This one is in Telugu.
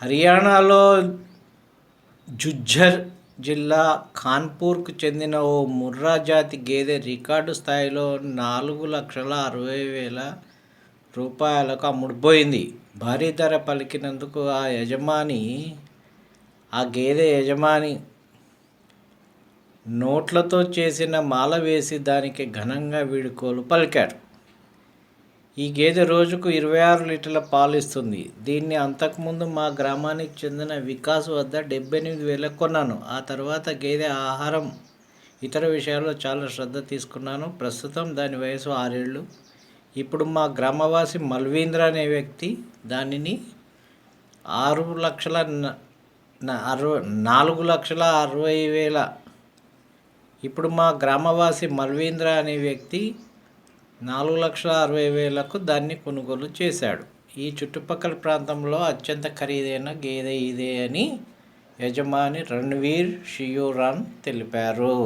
హర్యానాలో ఝుజ్జర్ జిల్లా కాన్పూర్కు చెందిన ఓ ముర్రా జాతి గేదె రికార్డు స్థాయిలో 4,60,000 రూపాయలకు అమ్ముడుపోయింది. భారీ ధర పలికినందుకు ఆ గేదె యజమాని నోట్లతో చేసిన మాల వేసి దానికి ఘనంగా వీడ్కోలు పలికాడు. ఈ గేదె రోజుకు 26 లీటర్ల పాలు ఇస్తుంది. దీన్ని అంతకుముందు మా గ్రామానికి చెందిన వికాస్ వద్ద 78,000కు కొన్నాను. ఆ తర్వాత గేదె ఆహారం, ఇతర విషయాల్లో చాలా శ్రద్ధ తీసుకున్నాను. ప్రస్తుతం దాని వయసు 6 ఏళ్ళు. ఇప్పుడు మా గ్రామవాసి మల్వీంద్ర అనే వ్యక్తి దానిని 4,60,000 ఇప్పుడు మా గ్రామవాసి మల్వీంద్ర అనే వ్యక్తి 4,60,000కు దాన్ని కొనుగోలు చేశాడు. ఈ చుట్టుపక్కల ప్రాంతంలో అత్యంత ఖరీదైన గేదె ఇదే అని యజమాని రణ్వీర్ షియోరాన్ తెలిపారు.